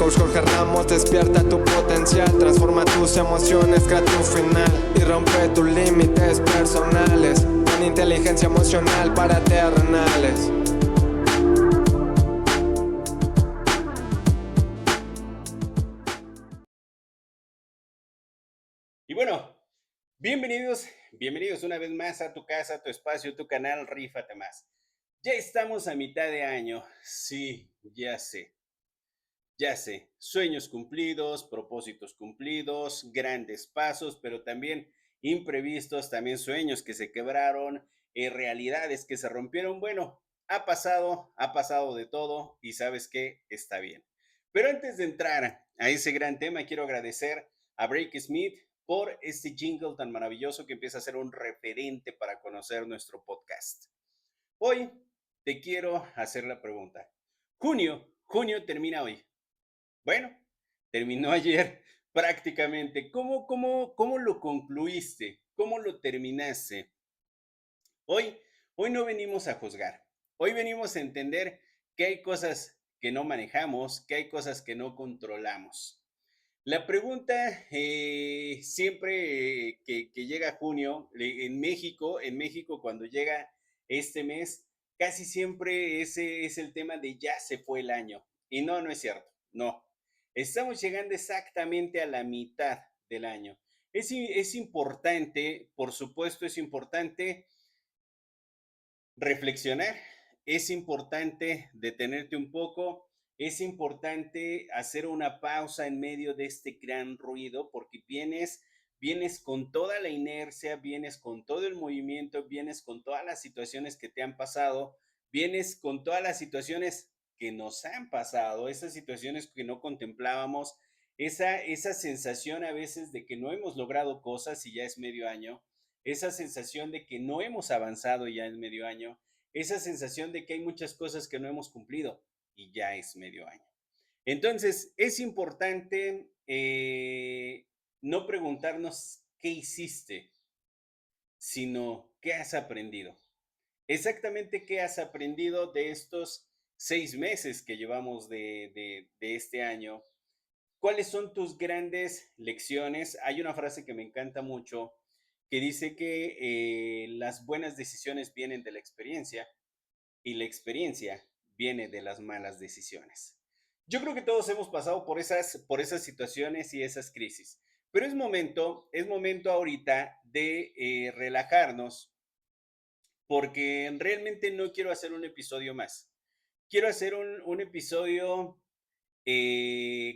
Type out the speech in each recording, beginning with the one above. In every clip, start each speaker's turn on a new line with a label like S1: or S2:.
S1: Coach Jorge Ramos, despierta tu potencial, transforma tus emociones, crea tu final y rompe tus límites personales con inteligencia emocional para terrenales.
S2: Y bueno, bienvenidos una vez más a tu casa, tu espacio, tu canal, Rífate Más. Ya estamos a mitad de año, sí, ya sé, sueños cumplidos, propósitos cumplidos, grandes pasos, pero también imprevistos, también sueños que se quebraron, realidades que se rompieron. Bueno, ha pasado de todo y sabes que está bien. Pero antes de entrar a ese gran tema, quiero agradecer a Break Smith por este jingle tan maravilloso que empieza a ser un referente para conocer nuestro podcast. Hoy te quiero hacer la pregunta. Junio termina hoy. Bueno, terminó ayer prácticamente. ¿Cómo lo concluiste? ¿Cómo lo terminaste? Hoy, hoy no venimos a juzgar. Hoy venimos a entender que hay cosas que no manejamos, que hay cosas que no controlamos. La pregunta siempre que llega junio, en México cuando llega este mes, casi siempre ese es el tema de ya se fue el año. Y no, no es cierto, no. Estamos llegando exactamente a la mitad del año. Es importante, por supuesto, es importante reflexionar, es importante detenerte un poco, es importante hacer una pausa en medio de este gran ruido porque vienes con toda la inercia, vienes con todo el movimiento, vienes con todas las situaciones que te han pasado, vienes con todas las situaciones que nos han pasado, esas situaciones que no contemplábamos, esa sensación a veces de que no hemos logrado cosas y ya es medio año, esa sensación de que no hemos avanzado ya en medio año, esa sensación de que hay muchas cosas que no hemos cumplido y ya es medio año. Entonces, es importante no preguntarnos qué hiciste, sino qué has aprendido. Exactamente qué has aprendido de estos 6 meses que llevamos de este año. ¿Cuáles son tus grandes lecciones? Hay una frase que me encanta mucho que dice que las buenas decisiones vienen de la experiencia y la experiencia viene de las malas decisiones. Yo creo que todos hemos pasado por esas situaciones y esas crisis, pero es momento ahorita de relajarnos porque realmente no quiero hacer un episodio más. Quiero hacer un episodio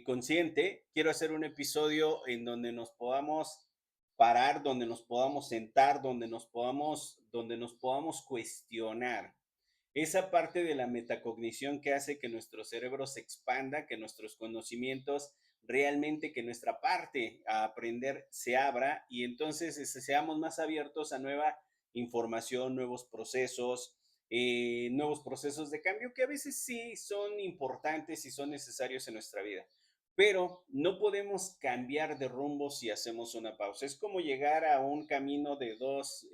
S2: consciente, quiero hacer un episodio en donde nos podamos parar, donde nos podamos sentar, donde nos podamos cuestionar. Esa parte de la metacognición que hace que nuestro cerebro se expanda, que nuestros conocimientos realmente, que nuestra parte a aprender se abra y entonces seamos más abiertos a nueva información, nuevos procesos de cambio que a veces sí son importantes y son necesarios en nuestra vida. Pero no podemos cambiar de rumbo si hacemos una pausa. Es como llegar a un camino de dos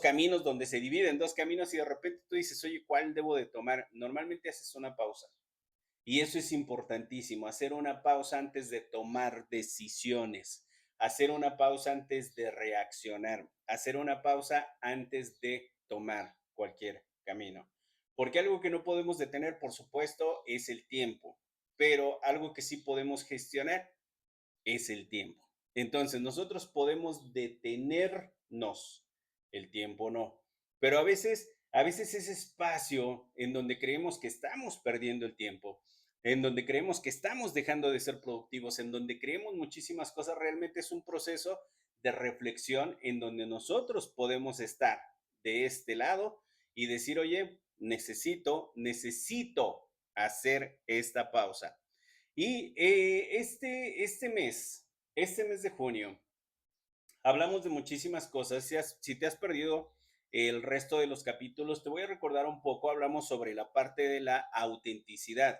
S2: caminos donde se dividen dos caminos y de repente tú dices, oye, ¿cuál debo de tomar? Normalmente haces una pausa. Y eso es importantísimo, hacer una pausa antes de tomar decisiones, hacer una pausa antes de reaccionar, hacer una pausa antes de tomar cualquier camino. Porque algo que no podemos detener, por supuesto, es el tiempo, pero algo que sí podemos gestionar es el tiempo. Entonces, nosotros podemos detenernos, el tiempo no. Pero a veces ese espacio en donde creemos que estamos perdiendo el tiempo, en donde creemos que estamos dejando de ser productivos, en donde creemos muchísimas cosas, realmente es un proceso de reflexión en donde nosotros podemos estar de este lado y decir, oye, necesito hacer esta pausa. Y este mes de junio, hablamos de muchísimas cosas. Si te has perdido el resto de los capítulos, te voy a recordar un poco. Hablamos sobre la parte de la autenticidad,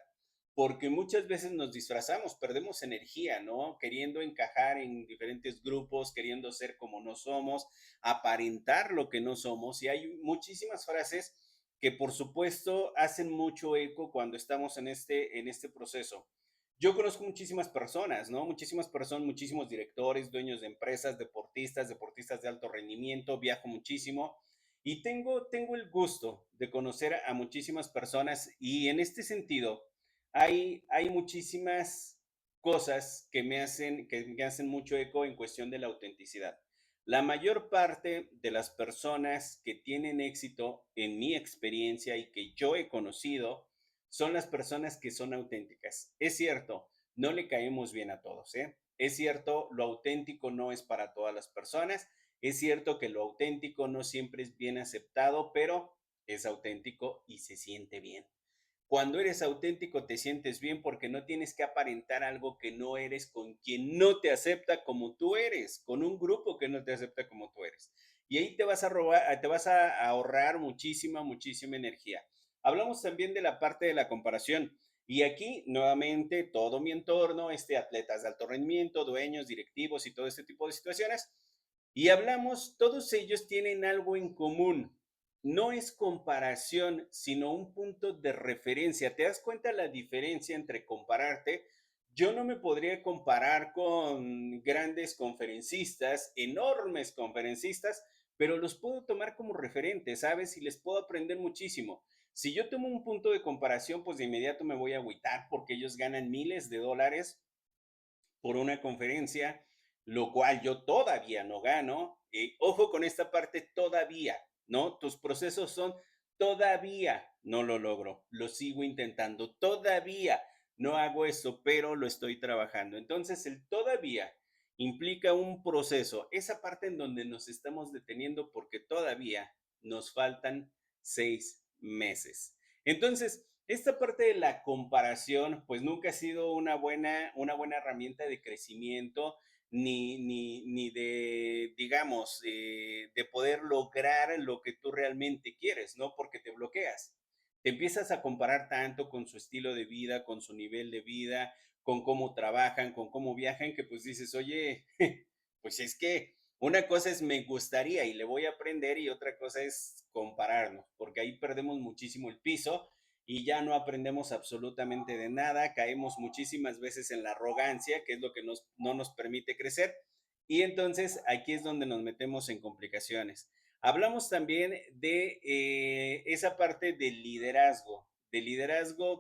S2: porque muchas veces nos disfrazamos, perdemos energía, ¿no? Queriendo encajar en diferentes grupos, queriendo ser como no somos, aparentar lo que no somos. Y hay muchísimas frases que por supuesto hacen mucho eco cuando estamos en este proceso. Yo conozco muchísimas personas, ¿no? Muchísimas personas, muchísimos directores, dueños de empresas, deportistas, deportistas de alto rendimiento, viajo muchísimo y tengo el gusto de conocer a muchísimas personas y en este sentido hay muchísimas cosas que me hacen mucho eco en cuestión de la autenticidad. La mayor parte de las personas que tienen éxito, en mi experiencia y que yo he conocido, son las personas que son auténticas. Es cierto, no le caemos bien a todos, ¿eh? Es cierto, lo auténtico no es para todas las personas. Es cierto que lo auténtico no siempre es bien aceptado, pero es auténtico y se siente bien. Cuando eres auténtico te sientes bien porque no tienes que aparentar algo que no eres con quien no te acepta como tú eres, con un grupo que no te acepta como tú eres. Y ahí te vas a robar, te vas a ahorrar muchísima energía. Hablamos también de la parte de la comparación. Y aquí, nuevamente, todo mi entorno, atletas de alto rendimiento, dueños, directivos y todo este tipo de situaciones. Y hablamos, todos ellos tienen algo en común, no es comparación, sino un punto de referencia. ¿Te das cuenta la diferencia entre compararte? Yo no me podría comparar con grandes conferencistas, enormes conferencistas, pero los puedo tomar como referentes, ¿sabes? Y les puedo aprender muchísimo. Si yo tomo un punto de comparación, pues de inmediato me voy a agüitar porque ellos ganan miles de dólares por una conferencia, lo cual yo todavía no gano. Ojo con esta parte todavía, ¿no? Tus procesos son todavía no lo logro, lo sigo intentando, todavía no hago eso, pero lo estoy trabajando. Entonces, el todavía implica un proceso, esa parte en donde nos estamos deteniendo porque todavía nos faltan 6 meses. Entonces, esta parte de la comparación, pues nunca ha sido una buena herramienta de crecimiento, ni de, digamos, de poder lograr lo que tú realmente quieres, ¿no? Porque te bloqueas. Te empiezas a comparar tanto con su estilo de vida, con su nivel de vida, con cómo trabajan, con cómo viajan, que pues dices, oye, pues es que una cosa es me gustaría y le voy a aprender y otra cosa es compararnos, porque ahí perdemos muchísimo el piso y ya no aprendemos absolutamente de nada, caemos muchísimas veces en la arrogancia, que es lo que no nos permite crecer, y entonces aquí es donde nos metemos en complicaciones. Hablamos también de esa parte del liderazgo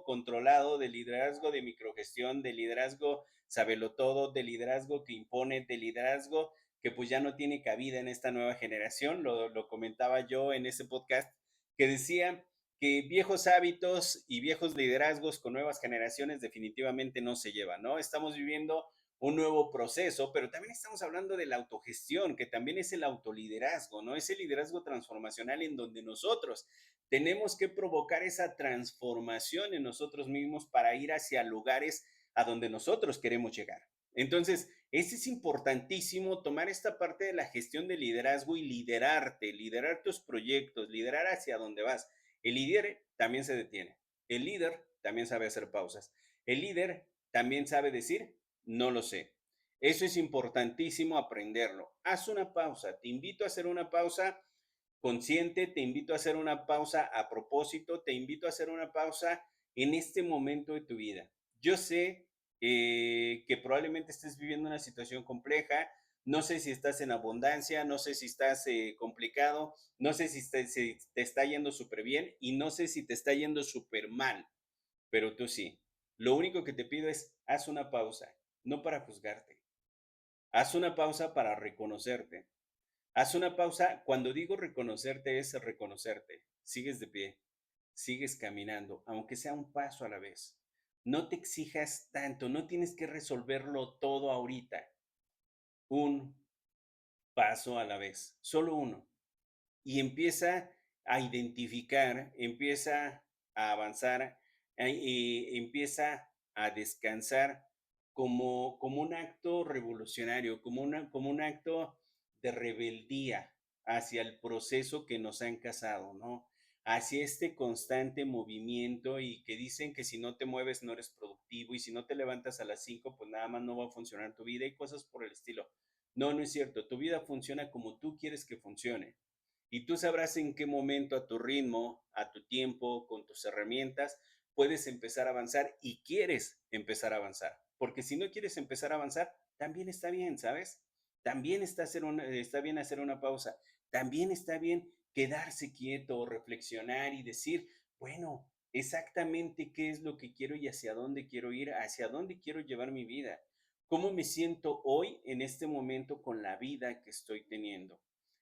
S2: controlado, del liderazgo de microgestión, del liderazgo sabelo todo, del liderazgo que impone, del liderazgo que pues ya no tiene cabida en esta nueva generación. Lo comentaba yo en ese podcast que decía que viejos hábitos y viejos liderazgos con nuevas generaciones definitivamente no se llevan, ¿no? Estamos viviendo un nuevo proceso, pero también estamos hablando de la autogestión, que también es el autoliderazgo, ¿no? Es el liderazgo transformacional en donde nosotros tenemos que provocar esa transformación en nosotros mismos para ir hacia lugares a donde nosotros queremos llegar. Entonces, es importantísimo tomar esta parte de la gestión de liderazgo y liderarte, liderar tus proyectos, liderar hacia dónde vas. El líder también se detiene. El líder también sabe hacer pausas. El líder también sabe decir, no lo sé. Eso es importantísimo aprenderlo. Haz una pausa. Te invito a hacer una pausa consciente, te invito a hacer una pausa a propósito, te invito a hacer una pausa en este momento de tu vida. Yo sé que probablemente estés viviendo una situación compleja, no sé si estás en abundancia, no sé si estás complicado, no sé si te está yendo súper bien y no sé si te está yendo súper mal, pero tú sí. Lo único que te pido es, haz una pausa, no para juzgarte, haz una pausa para reconocerte. Haz una pausa. Cuando digo reconocerte es reconocerte. Sigues de pie, sigues caminando, aunque sea un paso a la vez. No te exijas tanto, no tienes que resolverlo todo ahorita. Un paso a la vez, solo uno. Y empieza a identificar, empieza a avanzar, empieza a descansar como un acto revolucionario, como un acto de rebeldía hacia el proceso que nos han casado, ¿no? Hacia este constante movimiento y que dicen que si no te mueves no eres productivo y si no te levantas a las 5 pues nada más no va a funcionar tu vida y cosas por el estilo. No, no es cierto. Tu vida funciona como tú quieres que funcione. y tú sabrás en qué momento, a tu ritmo, a tu tiempo, con tus herramientas, puedes empezar a avanzar y quieres empezar a avanzar. Porque si no quieres empezar a avanzar, también está bien, ¿sabes? También está bien hacer una pausa. También está bien quedarse quieto o reflexionar y decir, bueno, exactamente qué es lo que quiero y hacia dónde quiero ir, hacia dónde quiero llevar mi vida. ¿Cómo me siento hoy en este momento con la vida que estoy teniendo?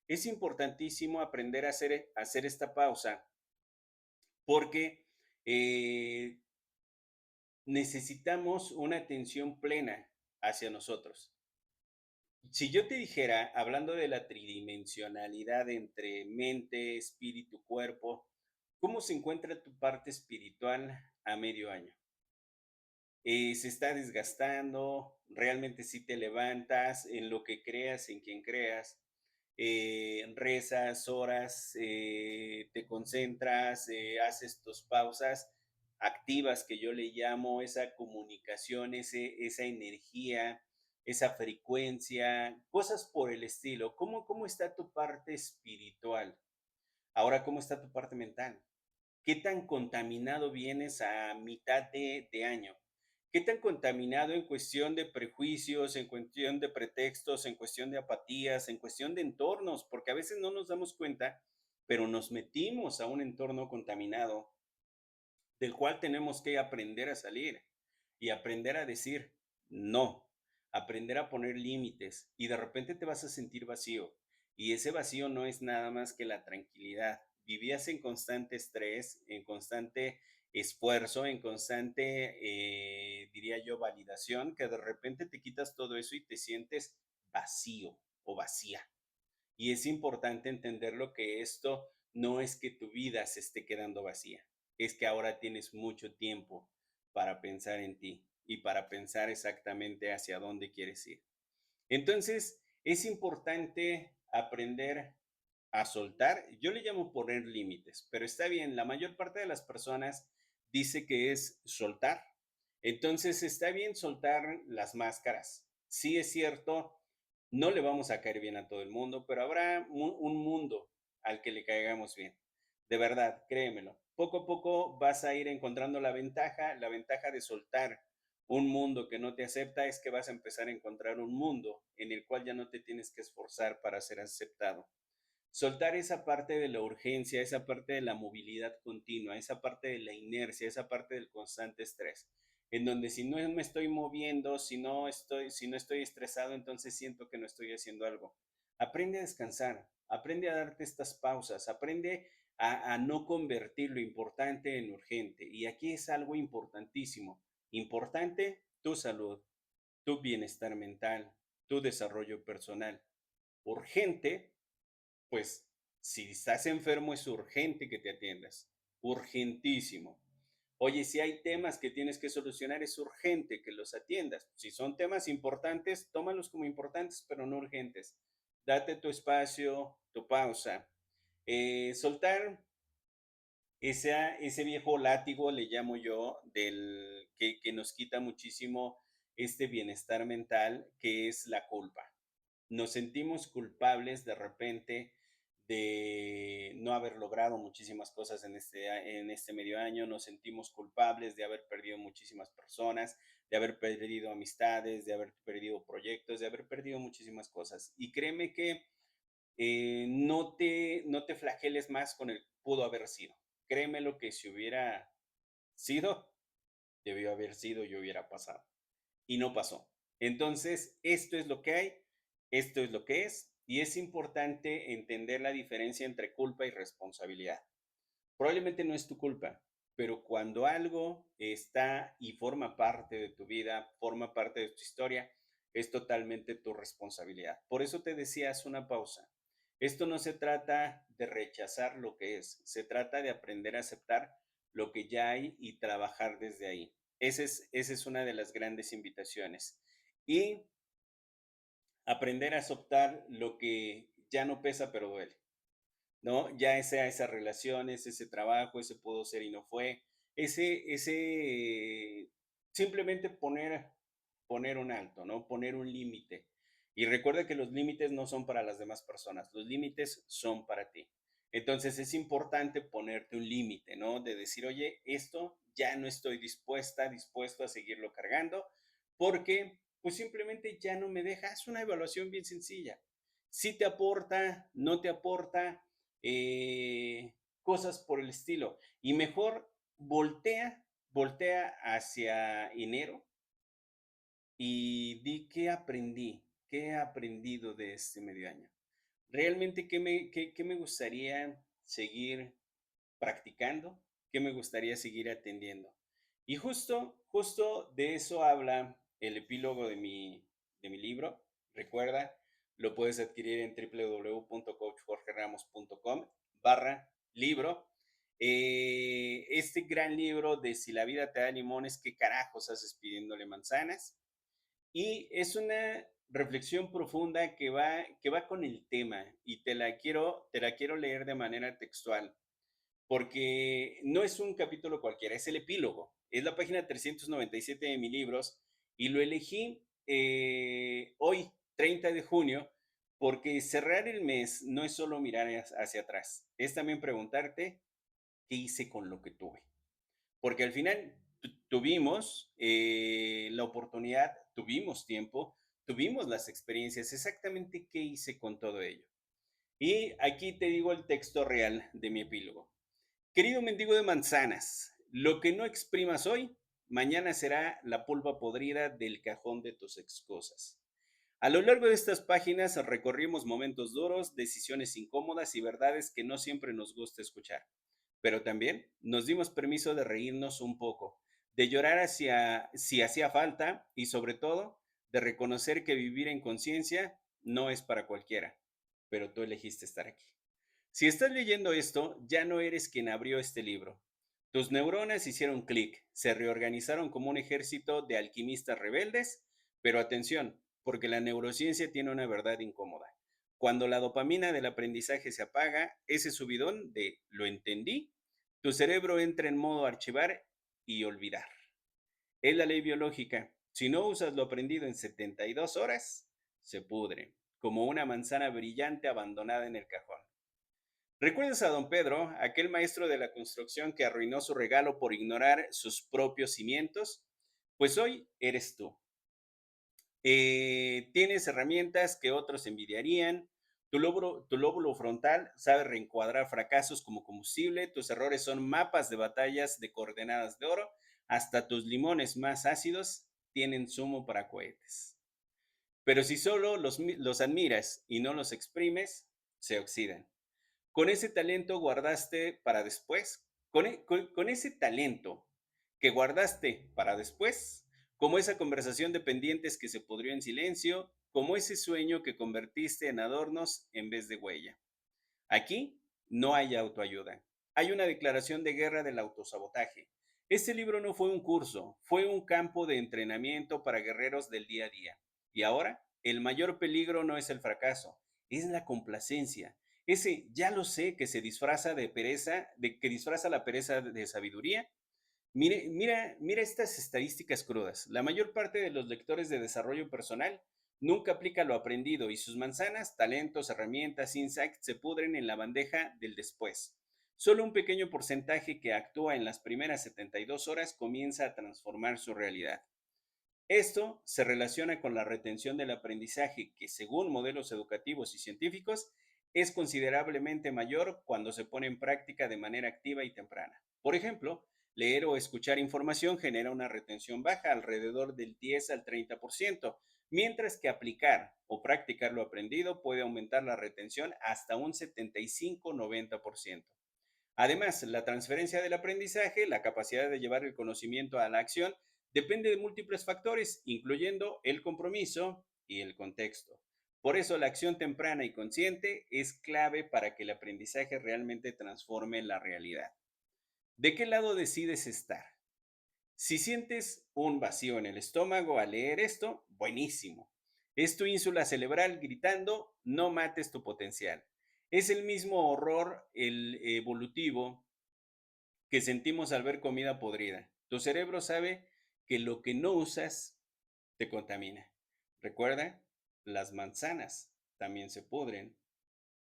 S2: Es importantísimo aprender a hacer esta pausa porque eh, necesitamos una atención plena hacia nosotros. Si yo te dijera, hablando de la tridimensionalidad entre mente, espíritu, cuerpo, ¿cómo se encuentra tu parte espiritual a medio año? Se está desgastando, realmente si te levantas en lo que creas, en quien creas, rezas, horas, te concentras, haces tus pausas activas que yo le llamo, esa comunicación, esa energía, esa frecuencia, cosas por el estilo. ¿Cómo está tu parte espiritual? Ahora, ¿cómo está tu parte mental? ¿Qué tan contaminado vienes a mitad de año? ¿Qué tan contaminado en cuestión de prejuicios, en cuestión de pretextos, en cuestión de apatías, en cuestión de entornos? Porque a veces no nos damos cuenta, pero nos metimos a un entorno contaminado del cual tenemos que aprender a salir y aprender a decir no, aprender a poner límites y de repente te vas a sentir vacío y ese vacío no es nada más que la tranquilidad. Vivías en constante estrés, en constante esfuerzo, en constante, diría yo, validación, que de repente te quitas todo eso y te sientes vacío o vacía. Y es importante entender lo que esto no es que tu vida se esté quedando vacía, es que ahora tienes mucho tiempo para pensar en ti y para pensar exactamente hacia dónde quieres ir. Entonces, es importante aprender a soltar. Yo le llamo poner límites, pero está bien, la mayor parte de las personas dice que es soltar. Entonces, está bien soltar las máscaras. Sí es cierto, no le vamos a caer bien a todo el mundo, pero habrá un mundo al que le caigamos bien. De verdad, créemelo. Poco a poco vas a ir encontrando la ventaja de soltar un mundo que no te acepta es que vas a empezar a encontrar un mundo en el cual ya no te tienes que esforzar para ser aceptado. Soltar esa parte de la urgencia, esa parte de la movilidad continua, esa parte de la inercia, esa parte del constante estrés, en donde si no me estoy moviendo, si no estoy estresado, entonces siento que no estoy haciendo algo. Aprende a descansar, aprende a darte estas pausas, aprende a no convertir lo importante en urgente. Y aquí es algo importantísimo. Importante, tu salud, tu bienestar mental, tu desarrollo personal. Urgente, pues si estás enfermo es urgente que te atiendas, urgentísimo. Oye, si hay temas que tienes que solucionar, es urgente que los atiendas. Si son temas importantes, tómalos como importantes, pero no urgentes. Date tu espacio, tu pausa. Soltar ese viejo látigo, le llamo yo, que nos quita muchísimo este bienestar mental, que es la culpa. Nos sentimos culpables de repente de no haber logrado muchísimas cosas en este medio año, nos sentimos culpables de haber perdido muchísimas personas, de haber perdido amistades, de haber perdido proyectos, de haber perdido muchísimas cosas. Y créeme que no te flageles más con el pudo haber sido. Créeme lo que si hubiera sido, debió haber sido y hubiera pasado. Y no pasó. Entonces, esto es lo que hay, esto es lo que es, y es importante entender la diferencia entre culpa y responsabilidad. Probablemente no es tu culpa, pero cuando algo está y forma parte de tu vida, forma parte de tu historia, es totalmente tu responsabilidad. Por eso te decía, haz una pausa. Esto no se trata de rechazar lo que es, se trata de aprender a aceptar lo que ya hay y trabajar desde ahí. Esa es una de las grandes invitaciones. Y aprender a aceptar lo que ya no pesa pero duele. ¿No? Ya sea esas relaciones, ese trabajo, ese pudo ser y no fue, simplemente poner un alto, ¿no? Poner un límite. Y recuerda que los límites no son para las demás personas, los límites son para ti. Entonces es importante ponerte un límite, ¿no? De decir, oye, esto ya no estoy dispuesto a seguirlo cargando, porque pues simplemente ya no me deja. Haz una evaluación bien sencilla. Si te aporta, no te aporta, cosas por el estilo. Y mejor voltea hacia enero y di qué he aprendido de este medio año. Realmente, qué me gustaría seguir practicando, qué me gustaría seguir atendiendo. Y justo de eso habla el epílogo de mi libro. Recuerda, lo puedes adquirir en www.coachjorgeramos.com/libro. Este gran libro de Si la vida te da limones, ¿qué carajos haces pidiéndole manzanas? Y es una reflexión profunda que va con el tema y te la quiero leer de manera textual, porque no es un capítulo cualquiera, es el epílogo, es la página 397 de mis libros y lo elegí hoy, 30 de junio, porque cerrar el mes no es solo mirar hacia atrás, es también preguntarte qué hice con lo que tuve. Porque al final tuvimos la oportunidad, tuvimos tiempo, tuvimos las experiencias, exactamente qué hice con todo ello. Y aquí te digo el texto real de mi epílogo. Querido mendigo de manzanas, lo que no exprimas hoy, mañana será la pulpa podrida del cajón de tus excusas. A lo largo de estas páginas recorrimos momentos duros, decisiones incómodas y verdades que no siempre nos gusta escuchar. Pero también nos dimos permiso de reírnos un poco, de llorar si hacía falta y sobre todo de reconocer que vivir en conciencia no es para cualquiera, pero tú elegiste estar aquí. Si estás leyendo esto, ya no eres quien abrió este libro. Tus neuronas hicieron clic, se reorganizaron como un ejército de alquimistas rebeldes, pero atención, porque la neurociencia tiene una verdad incómoda. Cuando la dopamina del aprendizaje se apaga, ese subidón de lo entendí, tu cerebro entra en modo archivar y olvidar. Es la ley biológica. Si no usas lo aprendido en 72 horas, se pudre, como una manzana brillante abandonada en el cajón. ¿Recuerdas a don Pedro, aquel maestro de la construcción que arruinó su regalo por ignorar sus propios cimientos? Pues hoy eres tú. Tienes herramientas que otros envidiarían. Tu lóbulo frontal sabe reencuadrar fracasos como combustible. Tus errores son mapas de batallas de coordenadas de oro. Hasta tus limones más ácidos tienen zumo para cohetes. Pero si solo los admiras y no los exprimes, se oxidan. Con ese talento guardaste para después, con ese talento que guardaste para después, como esa conversación de pendientes que se pudrió en silencio, como ese sueño que convertiste en adornos en vez de huella. Aquí no hay autoayuda. Hay una declaración de guerra del autosabotaje. Este libro no fue un curso, fue un campo de entrenamiento para guerreros del día a día. Y ahora, el mayor peligro no es el fracaso, es la complacencia. Ese ya lo sé que se disfraza de pereza, que disfraza la pereza de sabiduría. Mira estas estadísticas crudas. La mayor parte de los lectores de desarrollo personal nunca aplica lo aprendido y sus manzanas, talentos, herramientas, insights se pudren en la bandeja del después. Solo un pequeño porcentaje que actúa en las primeras 72 horas comienza a transformar su realidad. Esto se relaciona con la retención del aprendizaje que, según modelos educativos y científicos, es considerablemente mayor cuando se pone en práctica de manera activa y temprana. Por ejemplo, leer o escuchar información genera una retención baja, alrededor del 10 al 30%, mientras que aplicar o practicar lo aprendido puede aumentar la retención hasta un 75-90%. Además, la transferencia del aprendizaje, la capacidad de llevar el conocimiento a la acción, depende de múltiples factores, incluyendo el compromiso y el contexto. Por eso, la acción temprana y consciente es clave para que el aprendizaje realmente transforme la realidad. ¿De qué lado decides estar? Si sientes un vacío en el estómago al leer esto, buenísimo. Es tu ínsula cerebral gritando, no mates tu potencial. Es el mismo horror el evolutivo que sentimos al ver comida podrida. Tu cerebro sabe que lo que no usas te contamina. Recuerda, las manzanas también se pudren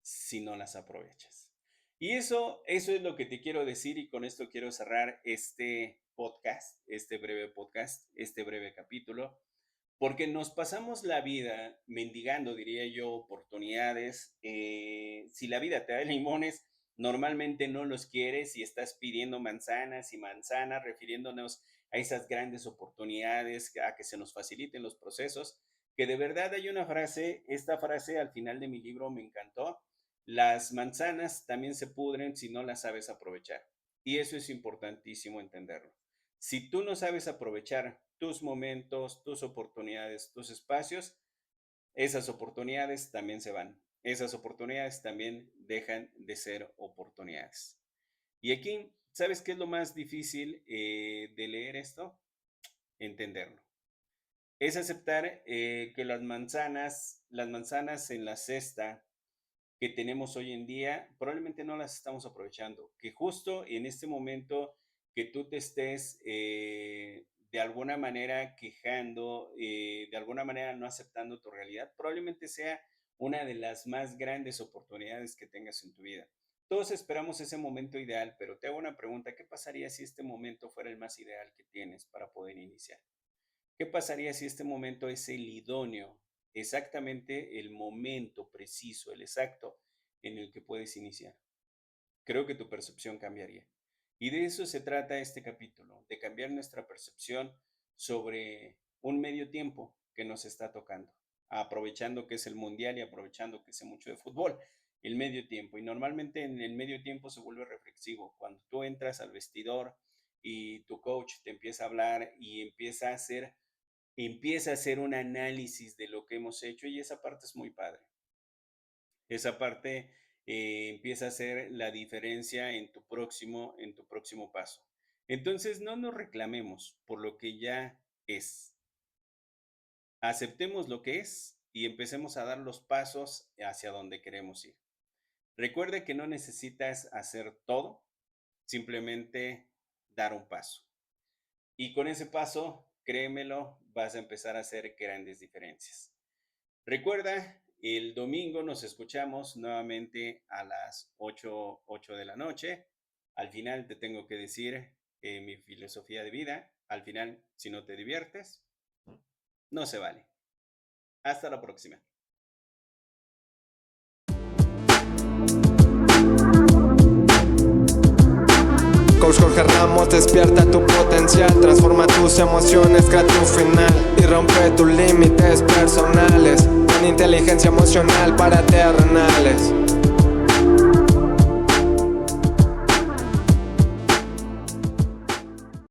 S2: si no las aprovechas. Y eso es lo que te quiero decir y con esto quiero cerrar este podcast, este breve capítulo, porque nos pasamos la vida mendigando, diría yo, oportunidades. Si la vida te da limones, normalmente no los quieres y estás pidiendo manzanas y manzanas, refiriéndonos a esas grandes oportunidades, a que se nos faciliten los procesos, que de verdad hay una frase, esta frase al final de mi libro me encantó: las manzanas también se pudren si no las sabes aprovechar. Y eso es importantísimo entenderlo. Si tú no sabes aprovechar tus momentos, tus oportunidades, tus espacios, esas oportunidades también se van. Esas oportunidades también dejan de ser oportunidades. Y aquí, ¿sabes qué es lo más difícil de leer esto? Entenderlo. Es aceptar que las manzanas en la cesta que tenemos hoy en día, probablemente no las estamos aprovechando, que justo en este momento que tú te estés de alguna manera quejando, de alguna manera no aceptando tu realidad, probablemente sea una de las más grandes oportunidades que tengas en tu vida. Todos esperamos ese momento ideal, pero te hago una pregunta: ¿qué pasaría si este momento fuera el más ideal que tienes para poder iniciar? ¿Qué pasaría si este momento es el idóneo, exactamente el momento preciso, el exacto en el que puedes iniciar? Creo que tu percepción cambiaría. Y de eso se trata este capítulo, de cambiar nuestra percepción sobre un medio tiempo que nos está tocando, aprovechando que es el mundial y aprovechando que sé mucho de fútbol, el medio tiempo. Y normalmente en el medio tiempo se vuelve reflexivo. Cuando tú entras al vestidor y tu coach te empieza a hablar y empieza a hacer un análisis de lo que hemos hecho, y esa parte es muy padre. Esa parte empieza a hacer la diferencia en tu próximo paso. Entonces, no nos reclamemos por lo que ya es. Aceptemos lo que es y empecemos a dar los pasos hacia donde queremos ir. Recuerda que no necesitas hacer todo, simplemente dar un paso. Y con ese paso, créemelo, vas a empezar a hacer grandes diferencias. Recuerda, el domingo nos escuchamos nuevamente a las 8 de la noche. Al final te tengo que decir mi filosofía de vida. Al final, si no te diviertes, no se vale. Hasta la próxima.
S1: Coach Jorge Ramos, despierta tu potencial, transforma tus emociones, crea tu final y rompe tus límites personales con inteligencia emocional para terrenales.